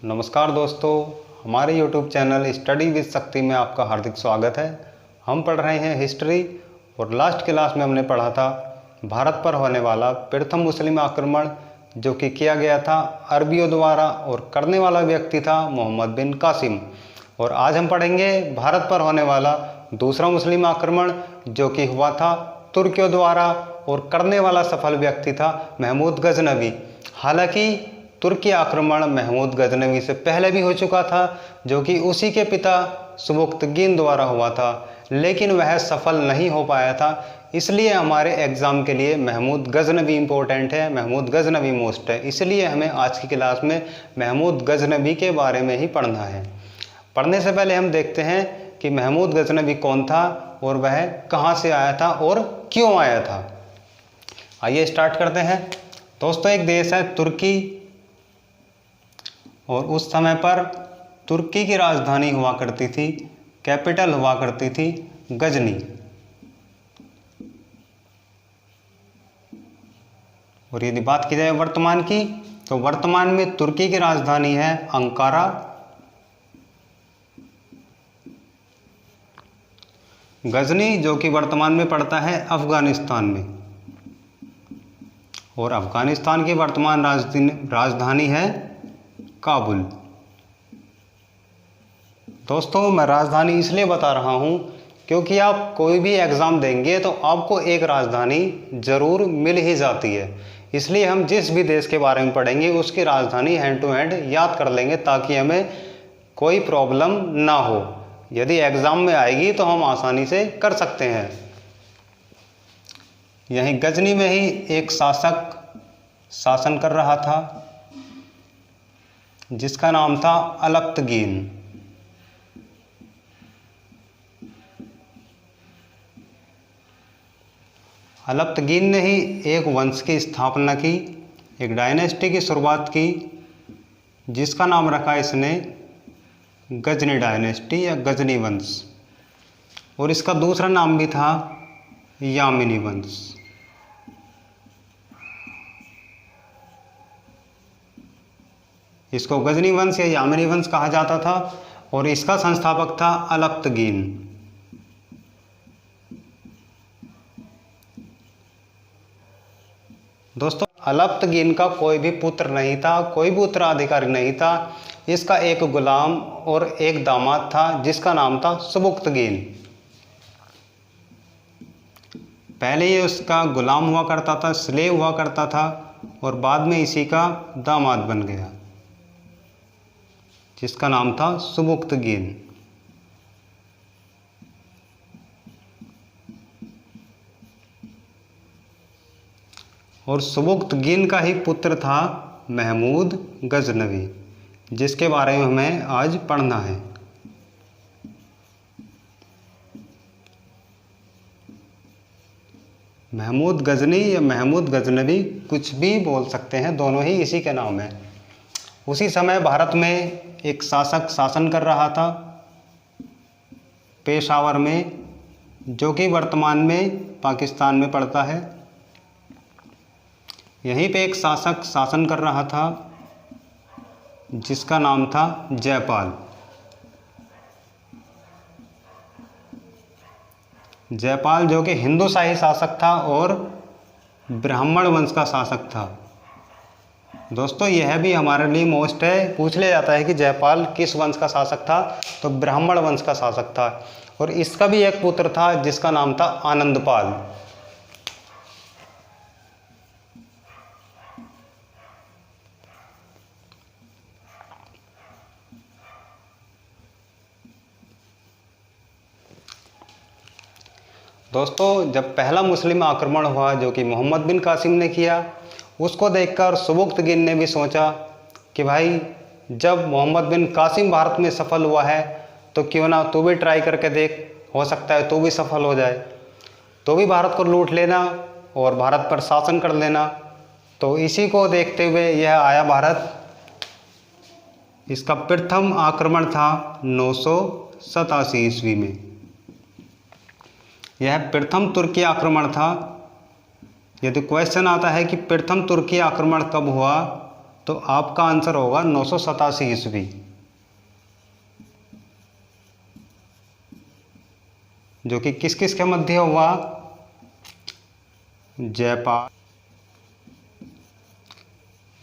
नमस्कार दोस्तों, हमारे YouTube चैनल स्टडी विद शक्ति में आपका हार्दिक स्वागत है। हम पढ़ रहे हैं हिस्ट्री और लास्ट क्लास में हमने पढ़ा था भारत पर होने वाला प्रथम मुस्लिम आक्रमण जो कि किया गया था अरबियों द्वारा और करने वाला व्यक्ति था मोहम्मद बिन कासिम। और आज हम पढ़ेंगे भारत पर होने वाला दूसरा मुस्लिम आक्रमण जो कि हुआ था तुर्कियों द्वारा और करने वाला सफल व्यक्ति था महमूद गजनवी। हालांकि तुर्की आक्रमण महमूद गजनवी से पहले भी हो चुका था जो कि उसी के पिता सुबुक्तगीन द्वारा हुआ था, लेकिन वह सफल नहीं हो पाया था। इसलिए हमारे एग्ज़ाम के लिए महमूद गजनवी इम्पोर्टेंट है, महमूद गजनवी मोस्ट है। इसलिए हमें आज की क्लास में महमूद गजनवी के बारे में ही पढ़ना है। पढ़ने से पहले हम देखते हैं कि महमूद गजनवी कौन था और वह कहाँ से आया था और क्यों आया था। आइए स्टार्ट करते हैं। दोस्तों, एक देश है तुर्की और उस समय पर तुर्की की राजधानी हुआ करती थी, कैपिटल हुआ करती थी गजनी। और यदि बात की जाए वर्तमान की तो वर्तमान में तुर्की की राजधानी है अंकारा। गजनी जो कि वर्तमान में पड़ता है अफगानिस्तान में, और अफगानिस्तान की वर्तमान राजधानी है काबुल। दोस्तों, मैं राजधानी इसलिए बता रहा हूँ क्योंकि आप कोई भी एग्ज़ाम देंगे तो आपको एक राजधानी ज़रूर मिल ही जाती है। इसलिए हम जिस भी देश के बारे में पढ़ेंगे उसकी राजधानी हैंड टू हैंड याद कर लेंगे ताकि हमें कोई प्रॉब्लम ना हो। यदि एग्ज़ाम में आएगी तो हम आसानी से कर सकते हैं। यहीं गजनी में ही एक शासक शासन कर रहा था जिसका नाम था अलप्तगीन। अलप्तगीन ने ही एक वंश की स्थापना की, एक डायनेस्टी की शुरुआत की जिसका नाम रखा इसने गजनी डायनेस्टी या गजनी वंश। और इसका दूसरा नाम भी था यामिनी वंश। इसको गजनी वंश या यामिनी वंश कहा जाता था और इसका संस्थापक था अलप्तगीन। दोस्तों, अलप्तगीन का कोई भी पुत्र नहीं था, कोई भी उत्तराधिकारी नहीं था। इसका एक गुलाम और एक दामाद था जिसका नाम था सुबुक्तगीन। पहले ये उसका गुलाम हुआ करता था, स्लेव हुआ करता था, और बाद में इसी का दामाद बन गया जिसका नाम था सुबुक्तगीन। और सुबुक्तगीन का ही पुत्र था महमूद गजनवी जिसके बारे में हमें आज पढ़ना है। महमूद गजनी या महमूद गजनवी कुछ भी बोल सकते हैं, दोनों ही इसी के नाम है। उसी समय भारत में एक शासक शासन कर रहा था पेशावर में, जो कि वर्तमान में पाकिस्तान में पड़ता है। यहीं पे एक शासक शासन कर रहा था जिसका नाम था जयपाल। जयपाल जो कि हिंदू शाही शासक था और ब्राह्मण वंश का शासक था। दोस्तों, यह भी हमारे लिए मोस्ट है, पूछ लिया जाता है कि जयपाल किस वंश का शासक था, तो ब्राह्मण वंश का शासक था। और इसका भी एक पुत्र था जिसका नाम था आनंदपाल। दोस्तों, जब पहला मुस्लिम आक्रमण हुआ जो कि मोहम्मद बिन कासिम ने किया, उसको देखकर सुबुक्तगीन ने भी सोचा कि भाई जब मोहम्मद बिन कासिम भारत में सफल हुआ है तो क्यों ना तू भी ट्राई करके देख, हो सकता है तू भी सफल हो जाए, तो भी भारत को लूट लेना और भारत पर शासन कर लेना। तो इसी को देखते हुए यह आया भारत। इसका प्रथम आक्रमण था 987 ईस्वी में। यह प्रथम तुर्की आक्रमण था। यदि क्वेश्चन आता है कि प्रथम तुर्की आक्रमण कब हुआ, तो आपका आंसर होगा 987 ईस्वी, जो कि किस किस के मध्य हुआ?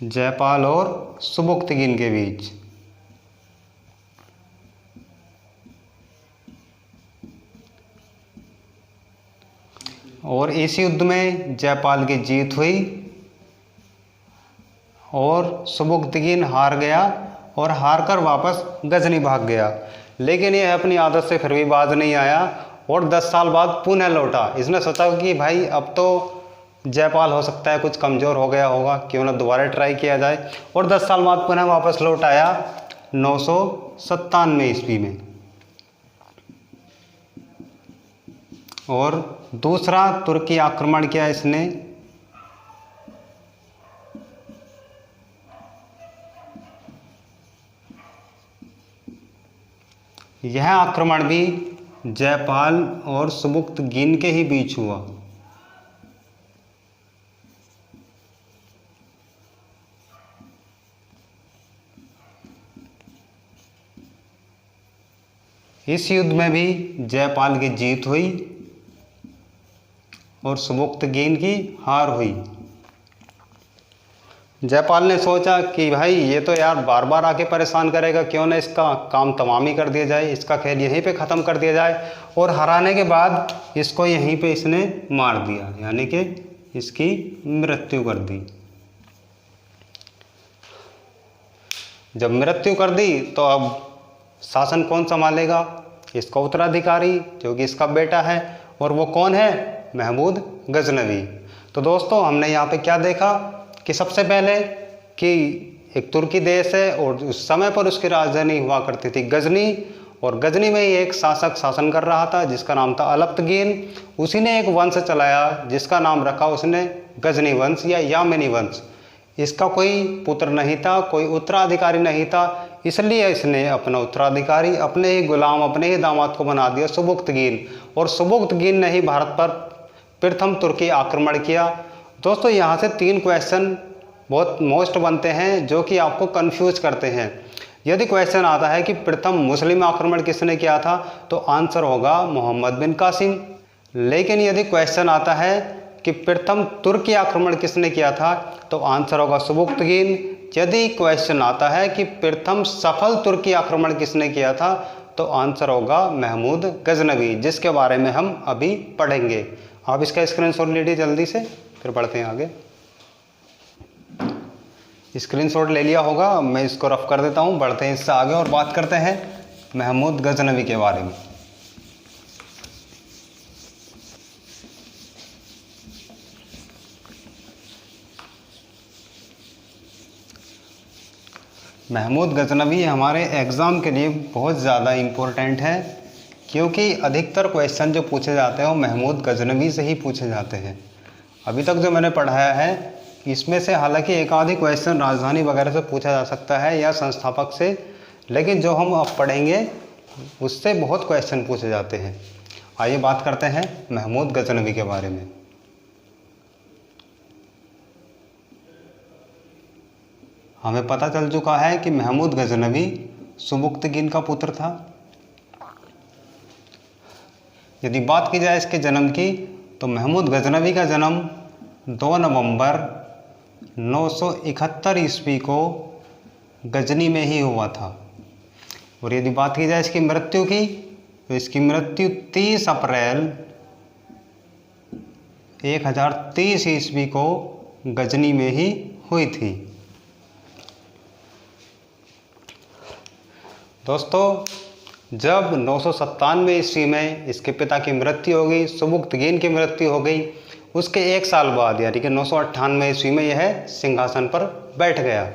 जयपाल और सुबुक्तगीन के बीच। और इस युद्ध में जयपाल की जीत हुई और सुबुक्तगीन हार गया और हार कर वापस गजनी भाग गया। लेकिन यह अपनी आदत से फिर भी बाज नहीं आया और 10 साल बाद पुनः लौटा। इसने सोचा कि भाई अब तो जयपाल हो सकता है कुछ कमज़ोर हो गया होगा, क्यों ना दोबारा ट्राई किया जाए, और 10 साल बाद पुनः वापस लौट आया 997 ईस्वी में। और दूसरा तुर्की आक्रमण किया इसने, यह आक्रमण भी जयपाल और सुबुक्तगीन के ही बीच हुआ। इस युद्ध में भी जयपाल की जीत हुई और सुबुक्तगीन की हार हुई। जयपाल ने सोचा कि भाई ये तो यार बार बार आके परेशान करेगा, क्यों ना इसका काम तमामी कर दिया जाए, इसका खेल यहीं पे ख़त्म कर दिया जाए। और हराने के बाद इसको यहीं पे इसने मार दिया, यानी कि इसकी मृत्यु कर दी। जब मृत्यु कर दी तो अब शासन कौन संभालेगा? इसका उत्तराधिकारी जो कि इसका बेटा है, और वो कौन है? महमूद गजनवी। तो दोस्तों हमने यहाँ पे क्या देखा कि सबसे पहले कि एक तुर्की देश है और उस समय पर उसकी राजधानी हुआ करती थी गजनी, और गजनी में ही एक शासक शासन कर रहा था जिसका नाम था अलप्तगीन। उसी ने एक वंश चलाया जिसका नाम रखा उसने गजनी वंश या यामिनी वंश। इसका कोई पुत्र नहीं था, कोई उत्तराधिकारी नहीं था, इसलिए इसने अपना उत्तराधिकारी अपने ही गुलाम, अपने ही दामाद को बना दिया सुबुक्तगीन। और सुबुक्तगीन ने ही भारत पर प्रथम तुर्की आक्रमण किया। दोस्तों यहाँ से 3 क्वेश्चन बहुत मोस्ट बनते हैं जो कि आपको कंफ्यूज करते हैं। यदि क्वेश्चन आता है कि प्रथम मुस्लिम आक्रमण किसने किया था, तो आंसर होगा मोहम्मद बिन कासिम। लेकिन यदि क्वेश्चन आता है कि प्रथम तुर्की आक्रमण किसने किया था, तो आंसर होगा सुबुक्तगीन। यदि क्वेश्चन आता है कि प्रथम सफल तुर्की आक्रमण किसने किया था, तो आंसर होगा महमूद गजनवी, जिसके बारे में हम अभी पढ़ेंगे। आप इसका स्क्रीनशॉट लीजिए जल्दी से, फिर बढ़ते हैं आगे। स्क्रीनशॉट ले लिया होगा, मैं इसको रफ कर देता हूँ। बढ़ते हैं इससे आगे और बात करते हैं महमूद गजनवी के बारे में। महमूद गजनवी हमारे एग्ज़ाम के लिए बहुत ज़्यादा इम्पोर्टेंट है, क्योंकि अधिकतर क्वेश्चन जो पूछे जाते हैं वो महमूद गजनवी से ही पूछे जाते हैं। अभी तक जो मैंने पढ़ाया है इसमें से हालांकि एक आधी क्वेश्चन राजधानी वगैरह से पूछा जा सकता है या संस्थापक से, लेकिन जो हम अब पढ़ेंगे उससे बहुत क्वेश्चन पूछे जाते हैं। आइए बात करते हैं महमूद गजनवी के बारे में। हमें पता चल चुका है कि महमूद गजनवी सुबुक्तगीन का पुत्र था। यदि बात की जाए इसके जन्म की, तो महमूद गजनवी का जन्म 2 नवंबर 971 ईस्वी को गजनी में ही हुआ था। और यदि बात की जाए इसकी मृत्यु की, तो इसकी मृत्यु 30 अप्रैल 1030 ईस्वी को गजनी में ही हुई थी। दोस्तों जब 997 ईस्वी में इसके पिता की मृत्यु हो गई, सुबुक्तगीन की मृत्यु हो गई, उसके 1 साल बाद यानी कि 998 ईस्वी में यह सिंहासन पर बैठ गया।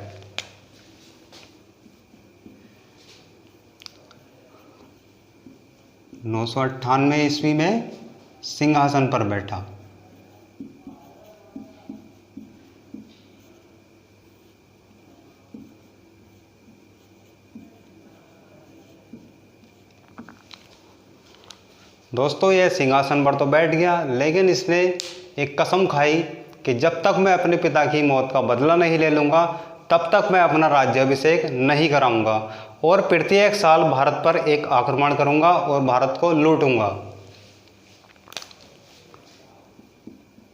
नौ सौ 98 ईस्वी में सिंहासन पर बैठा। दोस्तों यह सिंहासन पर तो बैठ गया, लेकिन इसने एक कसम खाई कि जब तक मैं अपने पिता की मौत का बदला नहीं ले लूँगा तब तक मैं अपना राज्याभिषेक नहीं कराऊंगा और प्रत्येक साल भारत पर एक आक्रमण करूंगा और भारत को लूटूंगा।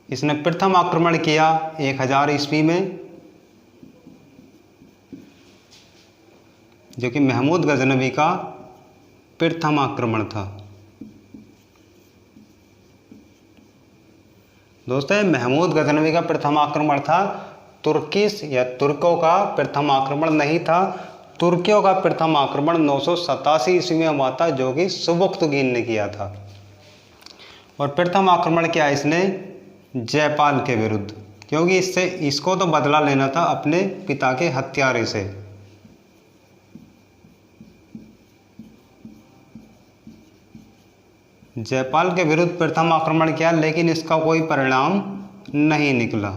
इसने प्रथम आक्रमण किया 1000 ईस्वी में, जो कि महमूद गजनवी का प्रथम आक्रमण था। दोस्तों महमूद गजनवी का प्रथम आक्रमण था, तुर्किश या तुर्कों का प्रथम आक्रमण नहीं था। तुर्कियों का प्रथम आक्रमण 987 ईस्वी में हुआ था, जो कि सुबुक्तगीन ने किया था। और प्रथम आक्रमण किया इसने जयपाल के विरुद्ध, क्योंकि इसको तो बदला लेना था अपने पिता के हत्यारे से। जयपाल के विरुद्ध प्रथम आक्रमण किया, लेकिन इसका कोई परिणाम नहीं निकला।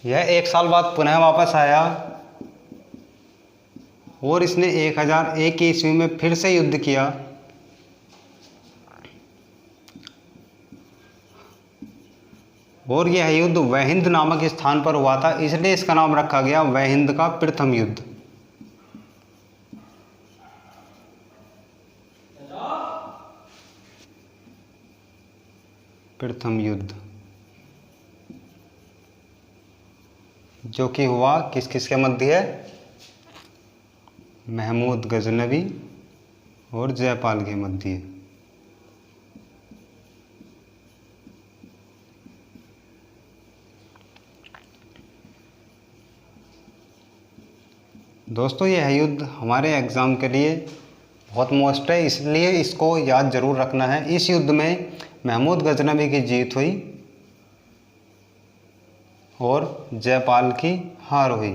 यह 1 साल बाद पुनः वापस आया और इसने 1001 ईस्वी में फिर से युद्ध किया। और यह युद्ध वहिंद नामक स्थान पर हुआ था, इसलिए इसका नाम रखा गया वहिंद का प्रथम युद्ध। प्रथम युद्ध जो कि हुआ किस किस के मध्य है? महमूद गजनवी और जयपाल के मध्य। दोस्तों यह युद्ध हमारे एग्ज़ाम के लिए बहुत मोस्ट है, इसलिए इसको याद ज़रूर रखना है। इस युद्ध में महमूद गजनवी की जीत हुई और जयपाल की हार हुई।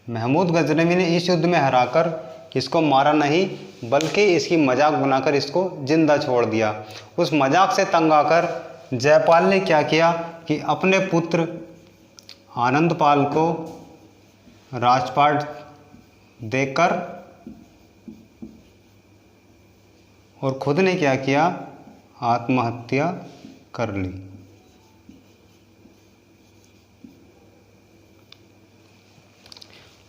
महमूद गजनवी ने इस युद्ध में हराकर इसको मारा नहीं, बल्कि इसकी मजाक बनाकर इसको जिंदा छोड़ दिया। उस मजाक से तंग आकर जयपाल ने क्या किया कि अपने पुत्र आनंदपाल को राजपाट देकर और खुद ने क्या किया? आत्महत्या कर ली।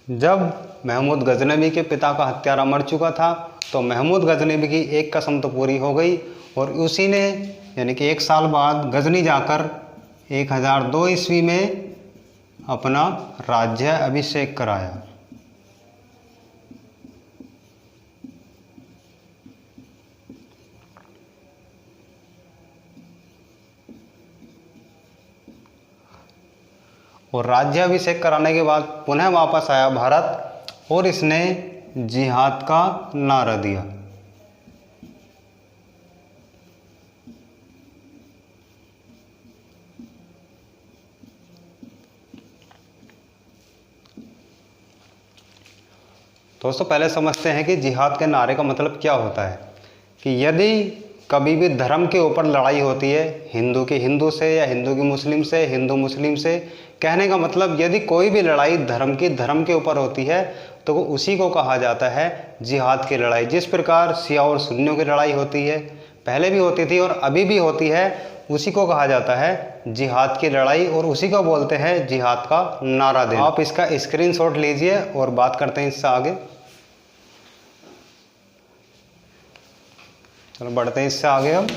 जब महमूद गजनवी के पिता का हत्यारा मर चुका था तो महमूद गजनवी की एक कसम तो पूरी हो गई और उसी ने यानी कि 1 साल बाद गजनी जाकर 1002 ईस्वी में अपना राज्य अभिषेक कराया। और राज्याभिषेक कराने के बाद पुनः वापस आया भारत और इसने जिहाद का नारा दिया। दोस्तों पहले समझते हैं कि जिहाद के नारे का मतलब क्या होता है। कि यदि कभी भी धर्म के ऊपर लड़ाई होती है, हिंदू की हिंदू से या हिंदू की मुस्लिम से, हिंदू मुस्लिम से, कहने का मतलब यदि कोई भी लड़ाई धर्म के ऊपर होती है तो वो उसी को कहा जाता है जिहाद की लड़ाई। जिस प्रकार शिया और सुन्नियों की लड़ाई होती है, पहले भी होती थी और अभी भी होती है, उसी को कहा जाता है जिहाद की लड़ाई और उसी को बोलते हैं जिहाद का नारा देना। आप इसका स्क्रीनशॉट लीजिए और बात करते हैं इससे आगे। चलो बढ़ते हैं इससे आगे हम।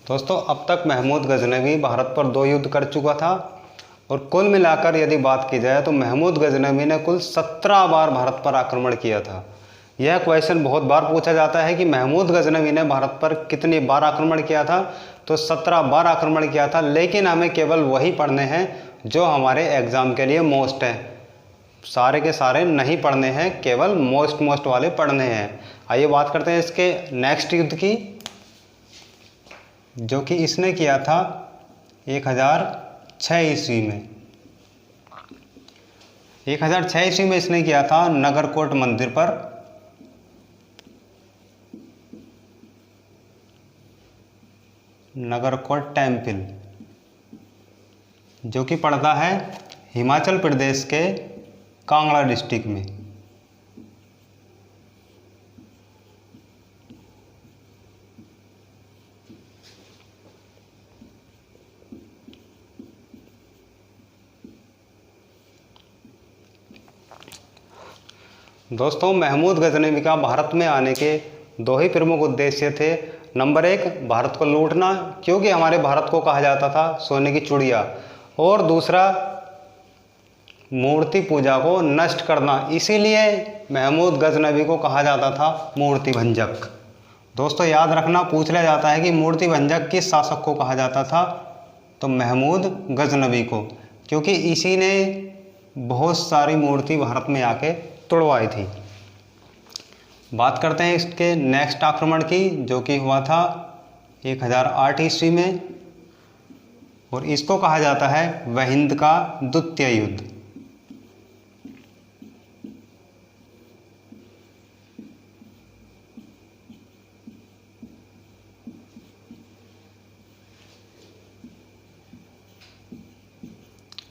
दोस्तों अब तक महमूद गजनवी भारत पर 2 युद्ध कर चुका था और कुल मिलाकर यदि बात की जाए तो महमूद गजनवी ने कुल 17 बार भारत पर आक्रमण किया था। यह क्वेश्चन बहुत बार पूछा जाता है कि महमूद गजनवी ने भारत पर कितनी बार आक्रमण किया था, तो 17 बार आक्रमण किया था, लेकिन हमें केवल वही पढ़ने हैं जो हमारे एग्ज़ाम के लिए मोस्ट हैं। सारे के सारे नहीं पढ़ने हैं, केवल मोस्ट वाले पढ़ने हैं। आइए बात करते हैं इसके नेक्स्ट युद्ध की, जो कि इसने किया था 1006 ईस्वी में। 1006 ईस्वी में इसने किया था नगरकोट मंदिर पर। नगरकोट टेम्पल, जो कि पड़ता है हिमाचल प्रदेश के कांगड़ा डिस्ट्रिक्ट में। दोस्तों महमूद गजनवी का भारत में आने के 2 ही प्रमुख उद्देश्य थे। नंबर 1, भारत को लूटना, क्योंकि हमारे भारत को कहा जाता था सोने की चिड़िया, और दूसरा मूर्ति पूजा को नष्ट करना, इसीलिए महमूद गजनवी को कहा जाता था मूर्ति भंजक। दोस्तों याद रखना, पूछ लिया जाता है कि मूर्ति भंजक किस शासक को कहा जाता था, तो महमूद गजनवी को, क्योंकि इसी ने बहुत सारी मूर्ति भारत में आके तोड़वाई थी। बात करते हैं इसके नेक्स्ट आक्रमण की, जो कि हुआ था 1008 ईस्वी में, और इसको कहा जाता है वहिंद का द्वितीय युद्ध।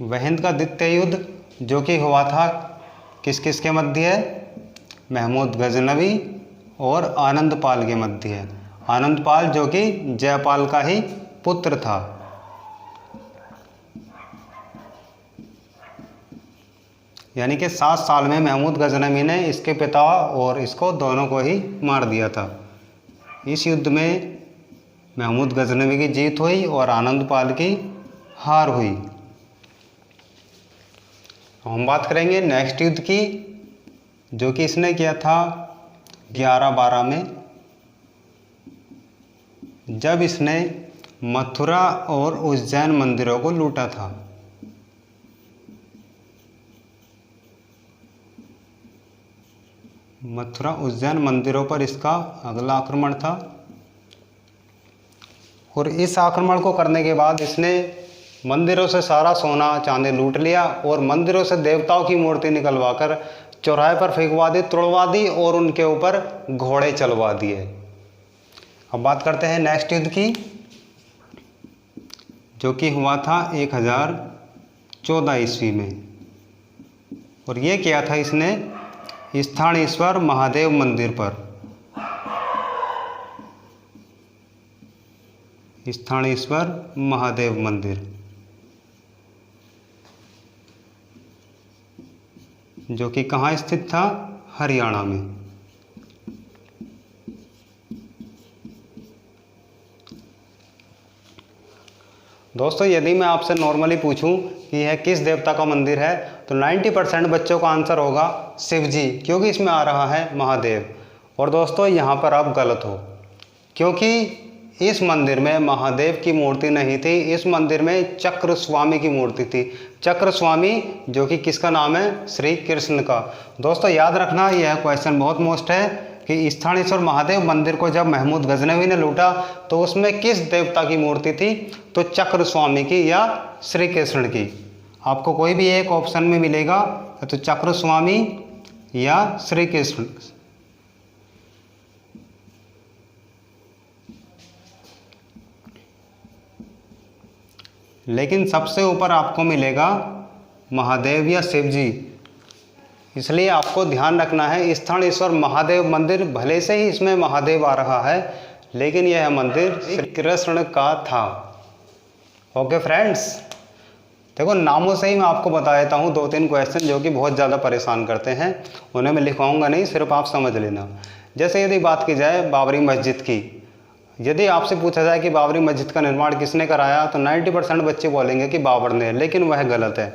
वहिंद का द्वितीय युद्ध जो कि हुआ था किस किस के मध्य है, महमूद गजनवी और आनंदपाल के मध्य है। आनंदपाल जो कि जयपाल का ही पुत्र था। यानी कि 7 साल में महमूद गजनवी ने इसके पिता और इसको दोनों को ही मार दिया था। इस युद्ध में महमूद गजनवी की जीत हुई और आनंदपाल की हार हुई। हम बात करेंगे नेक्स्ट युद्ध की, जो कि इसने किया था 1112 में, जब इसने मथुरा और उज्जैन मंदिरों को लूटा था। मथुरा उज्जैन मंदिरों पर इसका अगला आक्रमण था, और इस आक्रमण को करने के बाद इसने मंदिरों से सारा सोना चांदी लूट लिया और मंदिरों से देवताओं की मूर्ति निकलवाकर चौराहे पर फेंकवा दी, तोड़वा दी और उनके ऊपर घोड़े चलवा दिए। अब बात करते हैं नेक्स्ट युद्ध की, जो कि हुआ था 1014 ईस्वी में, और ये किया था इसने स्थानेश्वर महादेव मंदिर पर। स्थानेश्वर महादेव मंदिर, जो कि कहाँ स्थित था, हरियाणा में। दोस्तों यदि मैं आपसे नॉर्मली पूछूं कि यह किस देवता का मंदिर है, तो 90% बच्चों का आंसर होगा शिव जी, क्योंकि इसमें आ रहा है महादेव। और दोस्तों यहाँ पर आप गलत हो, क्योंकि इस मंदिर में महादेव की मूर्ति नहीं थी, इस मंदिर में चक्र स्वामी की मूर्ति थी। चक्र स्वामी जो कि किसका नाम है, श्री कृष्ण का। दोस्तों याद रखना, यह क्वेश्चन बहुत मोस्ट है कि स्थानेश्वर महादेव मंदिर को जब महमूद गजनवी ने लूटा तो उसमें किस देवता की मूर्ति थी, तो चक्र स्वामी की या श्री कृष्ण की। आपको कोई भी एक ऑप्शन में मिलेगा, तो चक्र स्वामी या श्री कृष्ण। लेकिन सबसे ऊपर आपको मिलेगा महादेव या शिव जी, इसलिए आपको ध्यान रखना है स्थानेश्वर महादेव मंदिर, भले से ही इसमें महादेव आ रहा है, लेकिन यह मंदिर श्री कृष्ण का था। ओके फ्रेंड्स, देखो नामों से ही मैं आपको बता देता हूँ 2-3 क्वेश्चन जो कि बहुत ज़्यादा परेशान करते हैं, उन्हें मैं लिखवाऊँगा नहीं, सिर्फ आप समझ लेना। जैसे यदि बात की जाए बाबरी मस्जिद की, यदि आपसे पूछा जाए कि बाबरी मस्जिद का निर्माण किसने कराया तो 90% बच्चे बोलेंगे कि बाबर ने, लेकिन वह गलत है।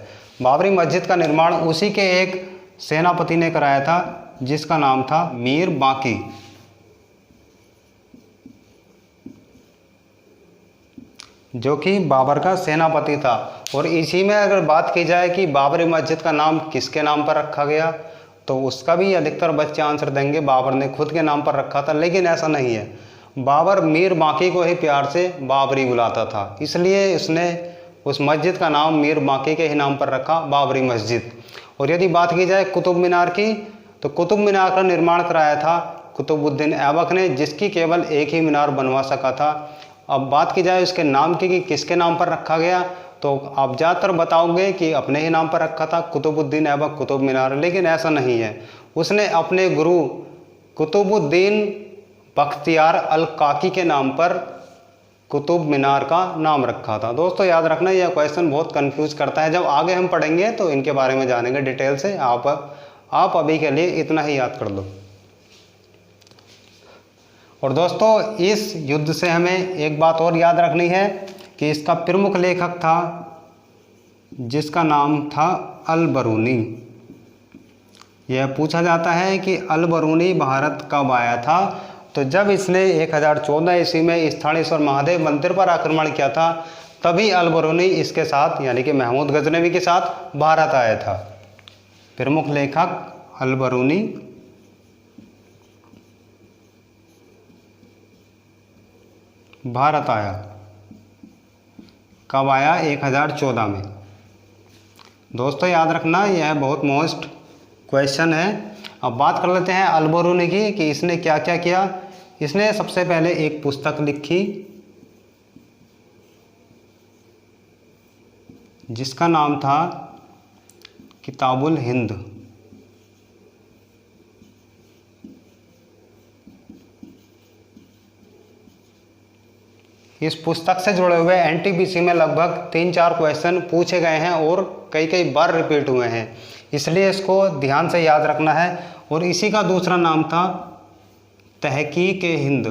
बाबरी मस्जिद का निर्माण उसी के एक सेनापति ने कराया था जिसका नाम था मीर बाकी। जो कि बाबर का सेनापति था। और इसी में अगर बात की जाए कि बाबरी मस्जिद का नाम किसके नाम पर रखा गया तो उसका भी अधिकतर बच्चे आंसर देंगे बाबर ने खुद के नाम पर रखा था, लेकिन ऐसा नहीं है। बाबर मीर बाकी को ही प्यार से बाबरी बुलाता था, इसलिए उसने उस मस्जिद का नाम मीर बाकी के ही नाम पर रखा, बाबरी मस्जिद। और यदि बात की जाए कुतुब मीनार की तो कुतुब मीनार का निर्माण कराया था कुतुबुद्दीन ऐबक ने, जिसकी केवल एक ही मीनार बनवा सका था। अब बात की जाए उसके नाम की कि किसके नाम पर रखा गया तो आप ज़्यादातर बताओगे कि अपने ही नाम पर रखा था, कुतुबुद्दीन ऐबक कुतुब मीनार, लेकिन ऐसा नहीं है। उसने अपने गुरु कुतुबुद्दीन बख्तियार अल काकी के नाम पर कुतुब मीनार का नाम रखा था। दोस्तों याद रखना यह क्वेश्चन बहुत कंफ्यूज करता है, जब आगे हम पढ़ेंगे तो इनके बारे में जानेंगे डिटेल से। आप अभी के लिए इतना ही याद कर लो। और दोस्तों इस युद्ध से हमें एक बात और याद रखनी है कि इसका प्रमुख लेखक था जिसका नाम था अल बरूनी। यह पूछा जाता है कि अल बरूनी भारत कब आया था, तो जब इसने 1014 ईस्वी में स्थानेश्वर महादेव मंदिर पर आक्रमण किया था तभी अल बरूनी इसके साथ यानी कि महमूद गजनवी के साथ भारत आया था। प्रमुख लेखक अल बरूनी भारत आया। कब आया? 1014 में। दोस्तों याद रखना यह बहुत मोस्ट क्वेश्चन है। अब बात कर लेते हैं अल बरूनी की कि इसने क्या क्या किया। इसने सबसे पहले एक पुस्तक लिखी जिसका नाम था किताबुल हिंद। इस पुस्तक से जुड़े हुए एनटीपीसी में लगभग 3-4 क्वेश्चन पूछे गए हैं और कई बार रिपीट हुए हैं, इसलिए इसको ध्यान से याद रखना है। और इसी का दूसरा नाम था तहकीक हिंद।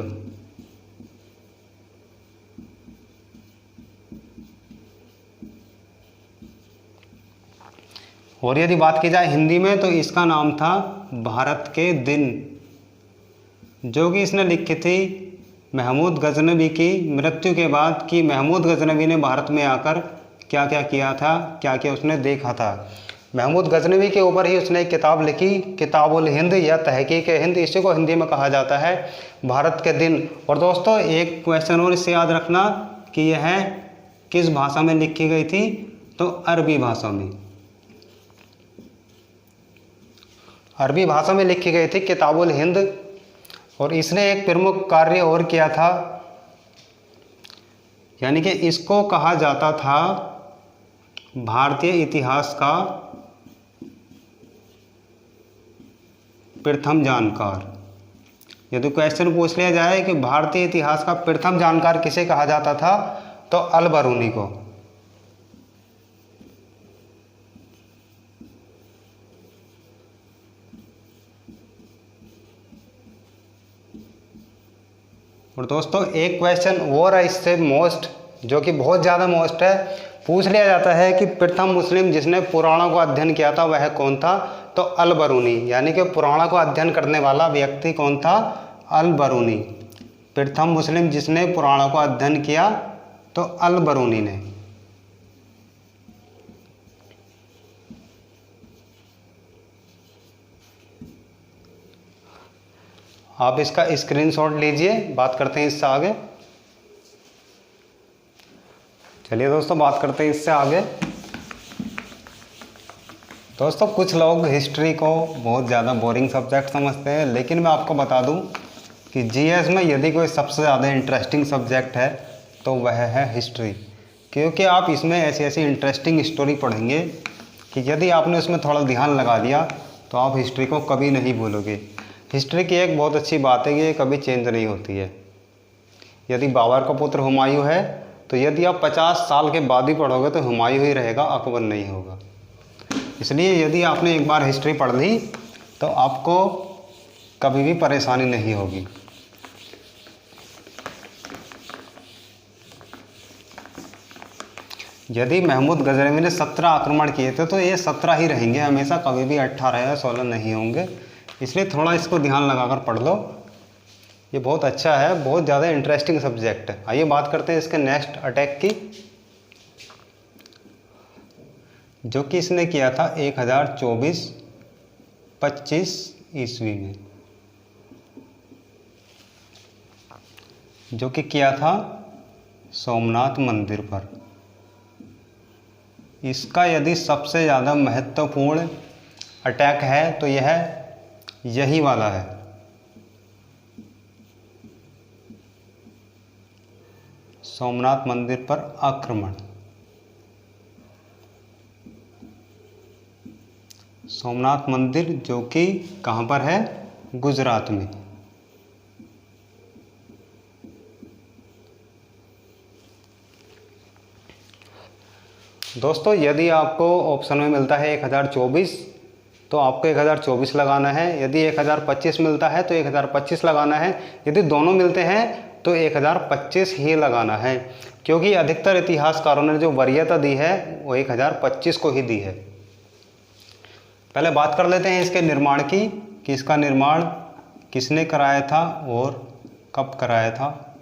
और यदि बात की जाए हिंदी में तो इसका नाम था भारत के दिन, जो कि इसने लिखी थी महमूद गजनवी की मृत्यु के बाद कि महमूद गजनवी ने भारत में आकर क्या क्या किया था, क्या क्या उसने देखा था। महमूद गजनवी के ऊपर ही उसने एक किताब लिखी किताबुल हिंद या तहकीक हिंद, इसी को हिंदी में कहा जाता है भारत के दिन। और दोस्तों एक क्वेश्चन और इससे याद रखना कि यह किस भाषा में लिखी गई थी, तो अरबी भाषा में। अरबी भाषा में लिखी गई थी किताबुल हिंद। और इसने एक प्रमुख कार्य और किया था, यानी कि इसको कहा जाता था भारतीय इतिहास का प्रथम जानकार। यदि क्वेश्चन पूछ लिया जाए कि भारतीय इतिहास का प्रथम जानकार किसे कहा जाता था तो अल बरूनी को। और दोस्तों एक क्वेश्चन और है इससे मोस्ट, जो कि बहुत ज़्यादा मोस्ट है, पूछ लिया जाता है कि प्रथम मुस्लिम जिसने पुराणों को अध्ययन किया था वह कौन था, तो अल बरूनी, यानी कि पुराणों को अध्ययन करने वाला व्यक्ति कौन था, अल बरूनी। प्रथम मुस्लिम जिसने पुराणों को अध्ययन किया तो अल बरूनी ने। आप इसका स्क्रीनशॉट लीजिए, बात करते हैं इससे आगे। चलिए दोस्तों बात करते हैं इससे आगे। दोस्तों कुछ लोग हिस्ट्री को बहुत ज़्यादा बोरिंग सब्जेक्ट समझते हैं, लेकिन मैं आपको बता दूं कि जीएस में यदि कोई सबसे ज़्यादा इंटरेस्टिंग सब्जेक्ट है तो वह है हिस्ट्री, क्योंकि आप इसमें ऐसी ऐसी इंटरेस्टिंग स्टोरी पढ़ेंगे कि यदि आपने उसमें थोड़ा ध्यान लगा दिया तो आप हिस्ट्री को कभी नहीं भूलोगे। हिस्ट्री की एक बहुत अच्छी बात है कि ये कभी चेंज नहीं होती है। यदि बाबर का पुत्र हुमायूं है तो यदि आप 50 साल के बाद भी पढ़ोगे तो हुमायूं ही रहेगा, अकबर नहीं होगा। इसलिए यदि आपने एक बार हिस्ट्री पढ़ ली तो आपको कभी भी परेशानी नहीं होगी। यदि महमूद गजनवी ने 17 आक्रमण किए थे तो ये 17 ही रहेंगे हमेशा, कभी भी 18 या 16 नहीं होंगे। इसलिए थोड़ा इसको ध्यान लगाकर पढ़ लो, ये बहुत अच्छा है, बहुत ज़्यादा इंटरेस्टिंग सब्जेक्ट है। आइए बात करते हैं इसके नेक्स्ट अटैक की, जो कि इसने किया था 1024-25 ईस्वी में, जो कि किया था सोमनाथ मंदिर पर। इसका यदि सबसे ज़्यादा महत्वपूर्ण अटैक है तो यह यही वाला है, सोमनाथ मंदिर पर आक्रमण। सोमनाथ मंदिर जो कि कहाँ पर है, गुजरात में। दोस्तों यदि आपको ऑप्शन में मिलता है 1024 तो आपको 1024 लगाना है, यदि 1025 मिलता है तो 1025 लगाना है, यदि दोनों मिलते हैं तो 1025 ही लगाना है, क्योंकि अधिकतर इतिहासकारों ने जो वरीयता दी है वो 1025 को ही दी है। पहले बात कर लेते हैं इसके निर्माण की, कि इसका निर्माण किसने कराया था और कब कराया था।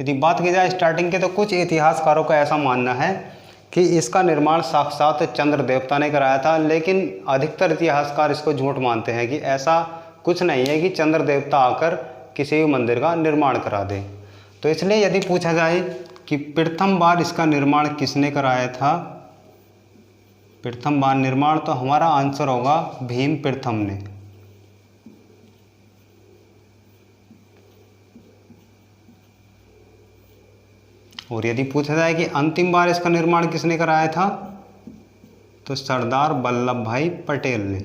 यदि बात की जाए स्टार्टिंग के, तो कुछ इतिहासकारों का ऐसा मानना है कि इसका निर्माण साक्षात चंद्र देवता ने कराया था, लेकिन अधिकतर इतिहासकार इसको झूठ मानते हैं कि ऐसा कुछ नहीं है कि चंद्र देवता आकर किसी भी मंदिर का निर्माण करा दे। तो इसलिए यदि पूछा जाए कि प्रथम बार इसका निर्माण किसने कराया था, प्रथम बार निर्माण, तो हमारा आंसर होगा भीम प्रथम ने। और यदि पूछा जाए कि अंतिम बार इसका निर्माण किसने कराया था, तो सरदार वल्लभ भाई पटेल ने।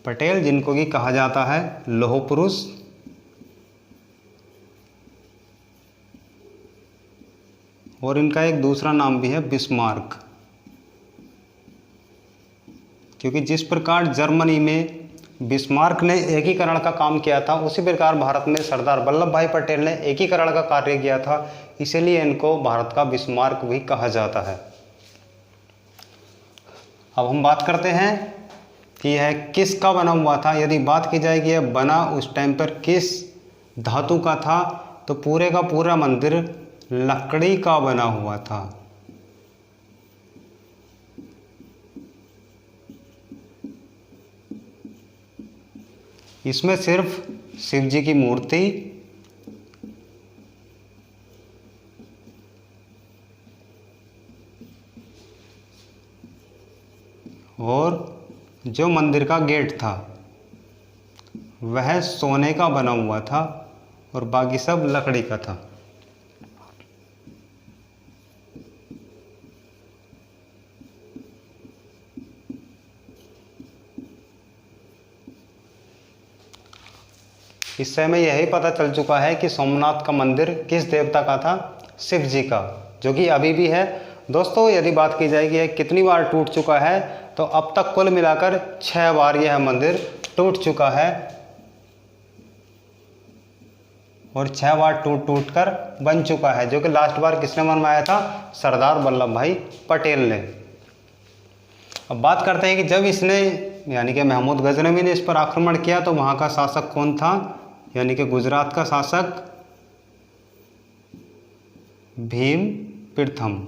पटेल जिनको कि कहा जाता है लौह पुरुष, और इनका एक दूसरा नाम भी है बिस्मार्क, क्योंकि जिस प्रकार जर्मनी में बिस्मार्क ने एकीकरण का काम किया था, उसी प्रकार भारत में सरदार वल्लभ भाई पटेल ने एकीकरण का कार्य किया था, इसीलिए इनको भारत का बिस्मार्क भी कहा जाता है। अब हम बात करते हैं कि यह किसका बना हुआ था। यदि बात की जाए कि यह बना उस टाइम पर किस धातु का था, तो पूरे का पूरा मंदिर लकड़ी का बना हुआ था। इसमें सिर्फ शिव जी की मूर्ति और जो मंदिर का गेट था वह सोने का बना हुआ था और बाकी सब लकड़ी का था। इससे हमें यही पता चल चुका है कि सोमनाथ का मंदिर किस देवता का था, शिव जी का, जो कि अभी भी है। दोस्तों यदि बात की जाए कि यह कितनी बार टूट चुका है, तो अब तक कुल मिलाकर 6 बार यह मंदिर टूट चुका है और 6 बार टूट कर बन चुका है, जो कि लास्ट बार किसने बनवाया था, सरदार वल्लभ भाई पटेल ने। अब बात करते हैं कि जब इसने यानी कि महमूद गजनवी ने इस पर आक्रमण किया तो वहाँ का शासक कौन था, यानी कि गुजरात का शासक भीम प्रथम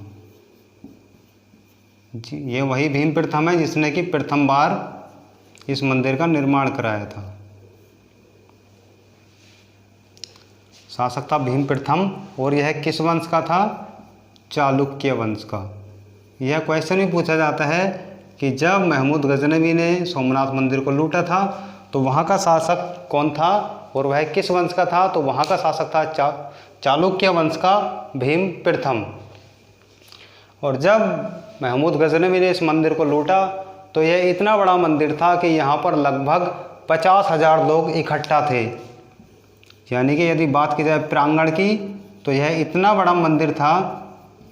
जी। ये वही भीम प्रथम है जिसने कि प्रथम बार इस मंदिर का निर्माण कराया था। शासक था भीम प्रथम और यह किस वंश का था, चालुक्य वंश का। यह क्वेश्चन भी पूछा जाता है कि जब महमूद गजनवी ने सोमनाथ मंदिर को लूटा था तो वहाँ का शासक कौन था और वह किस वंश का था, तो वहाँ का शासक था चालुक्य वंश का भीम प्रथम। और जब महमूद गजनवी ने इस मंदिर को लूटा तो यह इतना बड़ा मंदिर था कि यहाँ पर लगभग 50,000 लोग इकट्ठा थे। यानी कि यदि बात की जाए प्रांगण की, तो यह इतना बड़ा मंदिर था,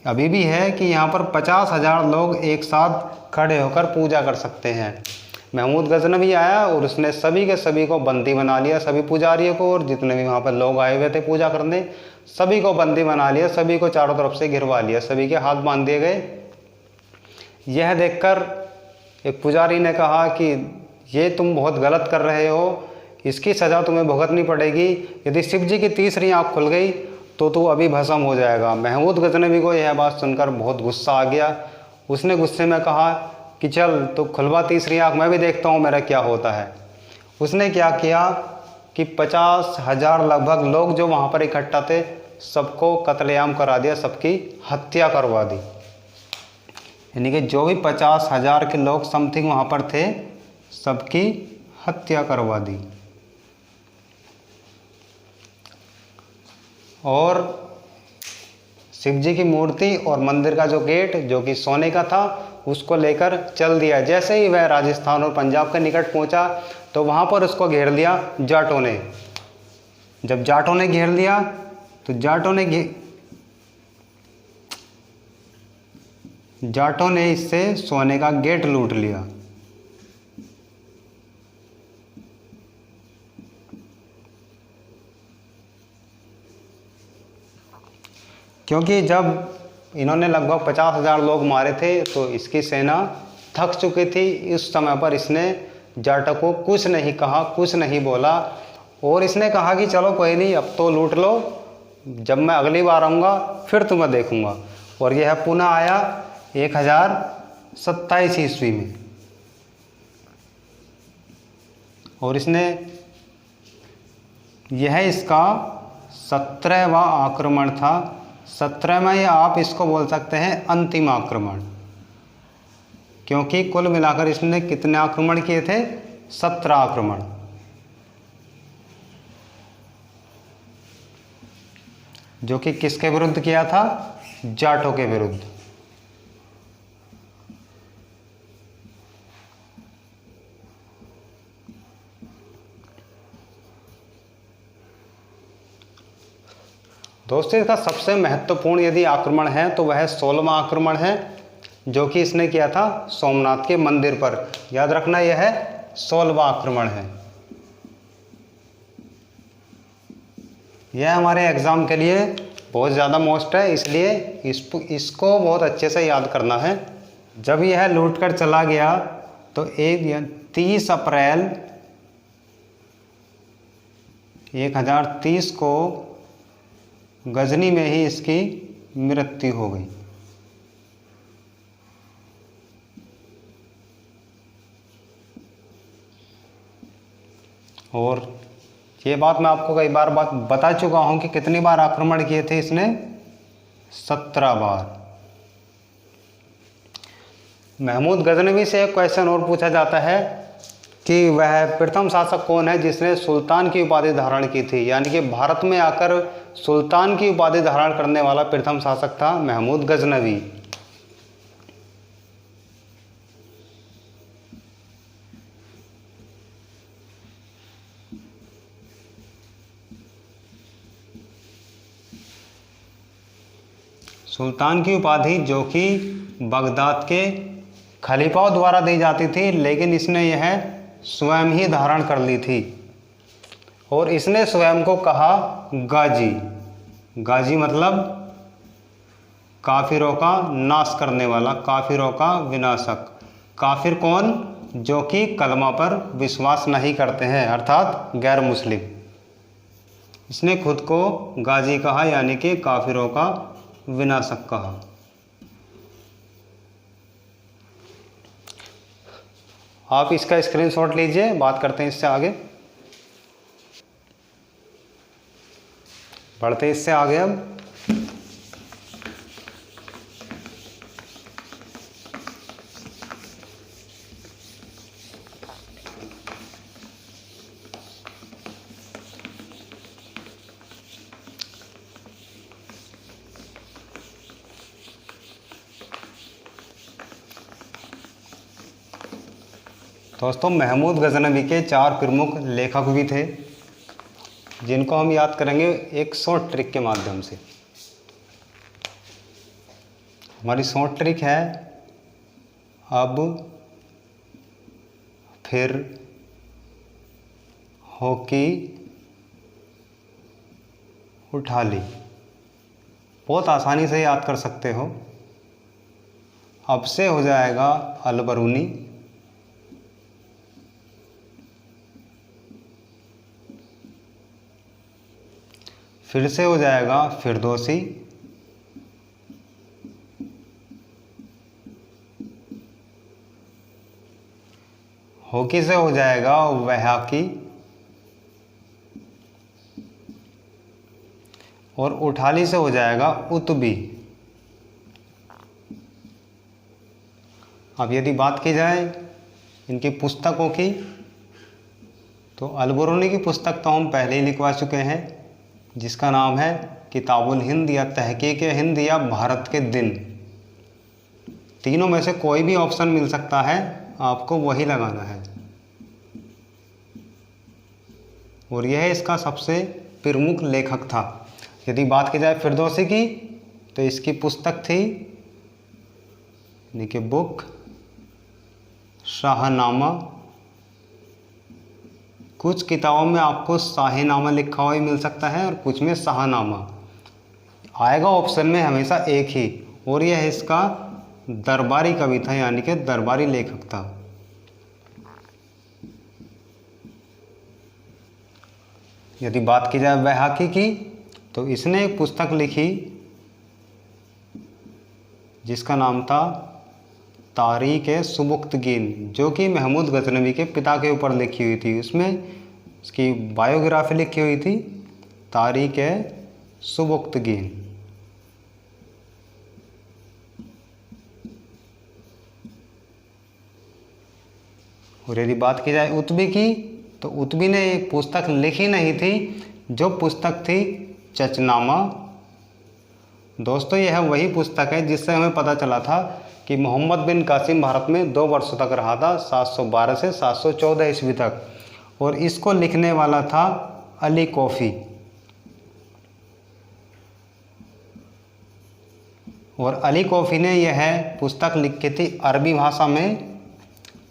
अभी भी है, कि यहाँ पर 50,000 लोग एक साथ खड़े होकर पूजा कर सकते हैं। महमूद गजनवी आया और उसने सभी के सभी को बंदी बना लिया, सभी पुजारियों को और जितने भी वहाँ पर लोग आए हुए थे पूजा करने, सभी को बंदी बना लिया, सभी को चारों तरफ से घिरवा लिया, सभी के हाथ बांध दिए गए। यह देखकर एक पुजारी ने कहा कि ये तुम बहुत गलत कर रहे हो, इसकी सज़ा तुम्हें भुगतनी पड़ेगी। यदि शिव जी की तीसरी आँख खुल गई तो तू अभी भस्म हो जाएगा। महमूद गजनवी को यह बात सुनकर बहुत गुस्सा आ गया। उसने गुस्से में कहा कि चल तो खुलवा तीसरी आँख, मैं भी देखता हूँ मेरा क्या होता है। उसने क्या किया कि 50,000 लगभग लोग जो वहाँ पर इकट्ठा थे सबको कत्लेआम करा दिया, सबकी हत्या करवा दी। यानी कि जो भी 50,000 के लोग समथिंग वहाँ पर थे सबकी हत्या करवा दी। और शिव जी की मूर्ति और मंदिर का जो गेट जो कि सोने का था उसको लेकर चल दिया। जैसे ही वह राजस्थान और पंजाब के निकट पहुंचा तो वहाँ पर उसको घेर लिया जाटों ने। जब जाटों ने घेर लिया तो जाटों ने इससे सोने का गेट लूट लिया। क्योंकि जब इन्होंने लगभग 50,000 लोग मारे थे तो इसकी सेना थक चुकी थी। इस समय पर इसने जाटों को कुछ नहीं कहा, कुछ नहीं बोला और इसने कहा कि चलो कोई नहीं, अब तो लूट लो, जब मैं अगली बार आऊँगा फिर तुम्हें देखूँगा। और यह पुनः आया 1027 ईस्वी में और यह इसका 17वां आक्रमण था। 17वां या आप इसको बोल सकते हैं अंतिम आक्रमण, क्योंकि कुल मिलाकर इसने कितने आक्रमण किए थे? 17 आक्रमण। जो कि किसके विरुद्ध किया था? जाटों के विरुद्ध। दोस्तों इसका सबसे महत्वपूर्ण यदि आक्रमण है तो वह 16वां आक्रमण है जो कि इसने किया था सोमनाथ के मंदिर पर। याद रखना यह 16वां आक्रमण है। यह हमारे एग्ज़ाम के लिए बहुत ज़्यादा मोस्ट है, इसलिए इसको बहुत अच्छे से याद करना है। जब यह लूट कर चला गया तो 30 अप्रैल 1030 को गजनी में ही इसकी मृत्यु हो गई। और ये बात मैं आपको कई बार बता चुका हूं कि कितनी बार आक्रमण किए थे इसने? 17 बार। महमूद गजनवी से एक क्वेश्चन और पूछा जाता है कि वह प्रथम शासक कौन है जिसने सुल्तान की उपाधि धारण की थी। यानी कि भारत में आकर सुल्तान की उपाधि धारण करने वाला प्रथम शासक था महमूद गजनवी। सुल्तान की उपाधि जो कि बगदाद के खलीफाओं द्वारा दी जाती थी, लेकिन इसने यह स्वयं ही धारण कर ली थी और इसने स्वयं को कहा गाजी। गाजी मतलब काफिरों का नाश करने वाला, काफिरों का विनाशक। काफिर कौन? जो कि कलमा पर विश्वास नहीं करते हैं, अर्थात गैर मुस्लिम। इसने खुद को गाजी कहा, यानी कि काफिरों का विनाशक कहा। आप इसका स्क्रीनशॉट लीजिए, बात करते हैं इससे आगे। बढ़ते इससे आगे अब। दोस्तों महमूद गजनवी के 4 प्रमुख लेखक भी थे जिनको हम याद करेंगे एक शॉर्ट ट्रिक के माध्यम से। हमारी शॉर्ट ट्रिक है अब फिर हॉकी उठा ली। बहुत आसानी से याद कर सकते हो। अब से हो जाएगा अलबरूनी, फिर से हो जाएगा फिरदौसी, हॉकी से हो जाएगा वैहाकी, और उठाली से हो जाएगा उतबी। अब यदि बात की जाए इनकी पुस्तकों की, तो अलबरूनी की पुस्तक तो हम पहले ही लिखवा चुके हैं, जिसका नाम है किताबुल हिंद या तहकीक हिंद या भारत के दिन। तीनों में से कोई भी ऑप्शन मिल सकता है, आपको वही लगाना है। और यह इसका सबसे प्रमुख लेखक था। यदि बात की जाए फिरदौसी की, तो इसकी पुस्तक थी यानी कि बुक शाहनामा। कुछ किताबों में आपको शाहीनामा लिखा हुआ ही मिल सकता है और कुछ में शाहनामा आएगा ऑप्शन में हमेशा एक ही, और यह इसका दरबारी कवि था यानी कि दरबारी लेखक था। यदि बात की जाए वैहाकी की, तो इसने एक पुस्तक लिखी जिसका नाम था तारीख सुबुक्तगीन, जो कि महमूद गजनवी के पिता के ऊपर लिखी हुई थी। उसमें उसकी बायोग्राफी लिखी हुई थी, तारीख सुबुक्तगीन। और यदि बात की जाए उतबी की, तो उतबी ने एक पुस्तक लिखी नहीं थी, जो पुस्तक थी चचनामा। दोस्तों, यह वही पुस्तक है जिससे हमें पता चला था कि मोहम्मद बिन कासिम भारत में 2 वर्षों तक रहा था, 712 से 714 ईस्वी तक, और इसको लिखने वाला था अली कौफी। और अली कौफी ने यह पुस्तक लिखी थी अरबी भाषा में,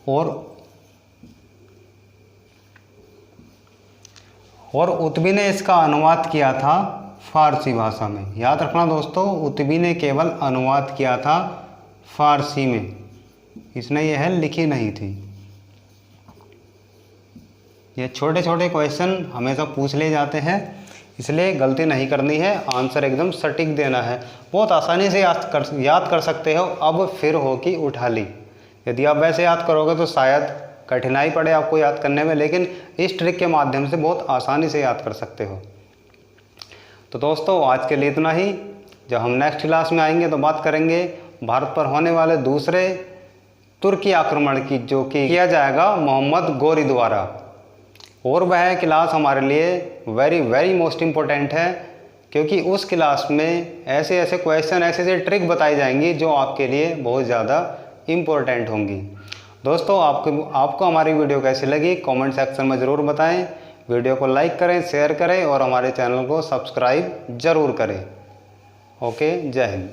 और उतबी ने इसका अनुवाद किया था फारसी भाषा में। याद रखना दोस्तों, उतबी ने केवल अनुवाद किया था फारसी में, इसने यह लिखी नहीं थी। ये छोटे छोटे क्वेश्चन हमेशा पूछ ले जाते हैं, इसलिए गलती नहीं करनी है, आंसर एकदम सटीक देना है। बहुत आसानी से याद कर सकते हो। अब फिर हो कि उठा ली, यदि आप वैसे याद करोगे तो शायद कठिनाई पड़े आपको याद करने में, लेकिन इस ट्रिक के माध्यम से बहुत आसानी से याद कर सकते हो। तो दोस्तों, आज के लिए इतना ही। जब हम नेक्स्ट क्लास में आएंगे तो बात करेंगे भारत पर होने वाले दूसरे तुर्की आक्रमण की, जो कि किया जाएगा मोहम्मद गौरी द्वारा। और वह क्लास हमारे लिए वेरी वेरी मोस्ट इम्पोर्टेंट है, क्योंकि उस क्लास में ऐसे ऐसे क्वेश्चन, ऐसे ऐसे ट्रिक बताई जाएंगी जो आपके लिए बहुत ज़्यादा इम्पोर्टेंट होंगी। दोस्तों, आपको हमारी वीडियो कैसी लगी कमेंट सेक्शन में ज़रूर बताएं। वीडियो को लाइक करें, शेयर करें और हमारे चैनल को सब्सक्राइब ज़रूर करें। ओके, जय हिंद।